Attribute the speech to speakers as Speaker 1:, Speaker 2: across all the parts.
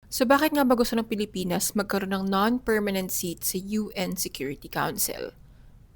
Speaker 1: So bakit nga ba gusto ng Pilipinas magkaroon ng non-permanent seat sa UN Security Council?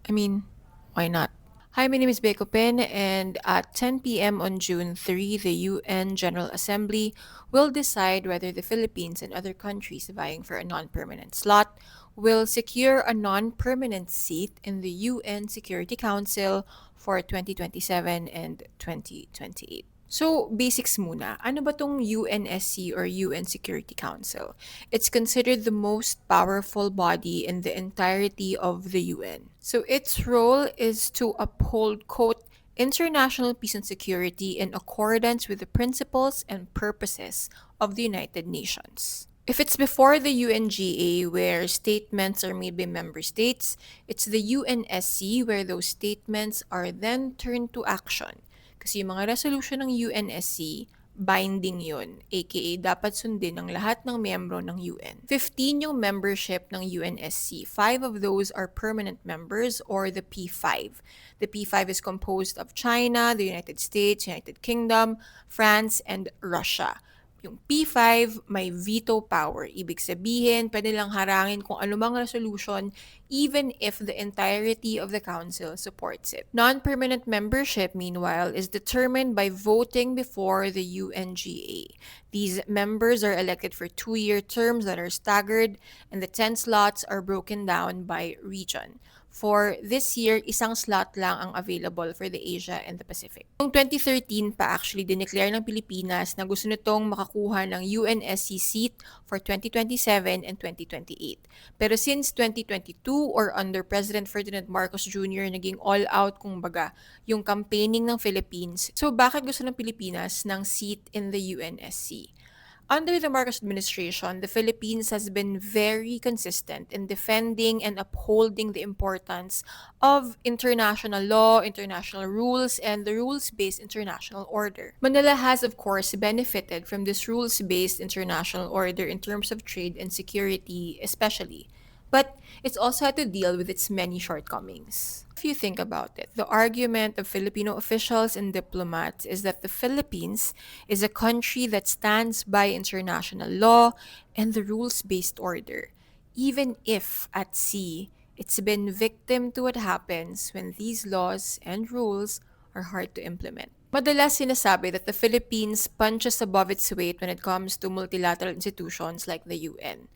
Speaker 1: I mean, why not? Hi, my name is Beko Pen, and at 10 p.m. on June 3, the UN General Assembly will decide whether the Philippines and other countries vying for a non-permanent slot will secure a non-permanent seat in the UN Security Council for 2027 and 2028. So, basics muna. Ano ba tong UNSC or UN Security Council? It's considered the most powerful body in the entirety of the UN. So, its role is to uphold, quote, international peace and security in accordance with the principles and purposes of the United Nations. If it's before the UNGA, where statements are made by member states, it's the UNSC where those statements are then turned to action. Kasi yung mga resolution ng UNSC, binding yun, aka dapat sundin ng lahat ng miyembro ng UN. 15 yung membership ng UNSC. 5 of those are permanent members or the P5. The P5 is composed of China, the United States, United Kingdom, France, and Russia. Yung P5 may veto power. Ibig sabihin, pwede lang harangin kung anumang resolution even if the entirety of the council supports it. Non-permanent membership, meanwhile, is determined by voting before the UNGA. These members are elected for 2-year terms that are staggered, and the 10 slots are broken down by region. For this year, isang slot lang ang available for the Asia and the Pacific. Noong 2013 pa actually dineclare ng Pilipinas na gusto nitong makakuha ng UNSC seat for 2027 and 2028. Pero since 2022 or under President Ferdinand Marcos Jr. naging all-out kumbaga yung campaigning ng Philippines. So bakit gusto ng Pilipinas ng seat in the UNSC? Under the Marcos administration, the Philippines has been very consistent in defending and upholding the importance of international law, international rules, and the rules-based international order. Manila has, of course, benefited from this rules-based international order in terms of trade and security, especially. But it's also had to deal with its many shortcomings. If you think about it, the argument of Filipino officials and diplomats is that the Philippines is a country that stands by international law and the rules-based order, even if at sea it's been victim to what happens when these laws and rules are hard to implement. Madalas sinasabi that the Philippines punches above its weight when it comes to multilateral institutions like the UN.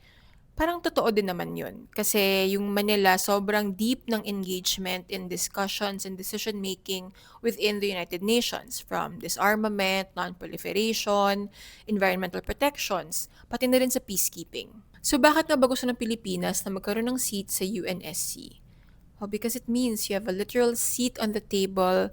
Speaker 1: Parang totoo din naman yun. Kasi yung Manila, sobrang deep ng engagement in discussions and decision-making within the United Nations, from disarmament, non-proliferation, environmental protections, pati na rin sa peacekeeping. So bakit nga ba gusto ng Pilipinas na magkaroon ng seat sa UNSC? Well, because it means you have a literal seat on the table,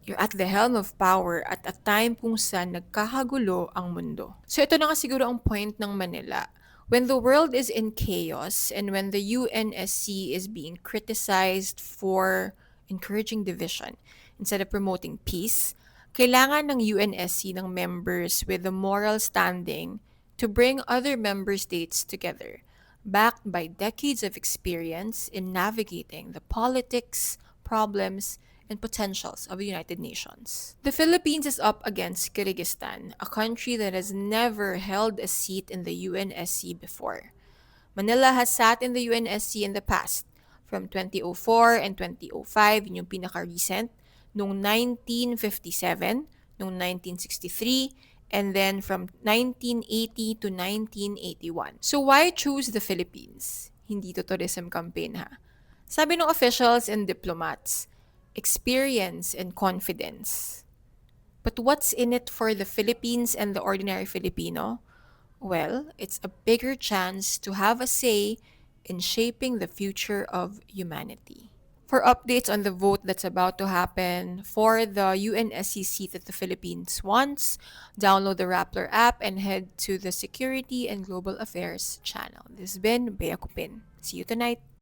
Speaker 1: you're at the helm of power at a time kung saan nagkakagulo ang mundo. So ito na nga siguro ang point ng Manila. When the world is in chaos and when the UNSC is being criticized for encouraging division instead of promoting peace, kailangan ng UNSC ng members with the moral standing to bring other member states together, backed by decades of experience in navigating the politics, problems, and potentials of the United Nations. The Philippines is up against Kyrgyzstan, a country that has never held a seat in the UNSC before. Manila has sat in the UNSC in the past, from 2004 and 2005, yun yung pinaka-recent, noong 1957, noong 1963, and then from 1980 to 1981. So why choose the Philippines? Hindi to tourism campaign ha. Sabi ng officials and diplomats, experience and confidence. But what's in it for the Philippines and the ordinary Filipino? Well, it's a bigger chance to have a say in shaping the future of humanity. For updates on the vote that's about to happen for the UNSC seat that the Philippines wants, download the Rappler app and head to the Security and Global Affairs channel. This has been Bea Kupin. See you tonight.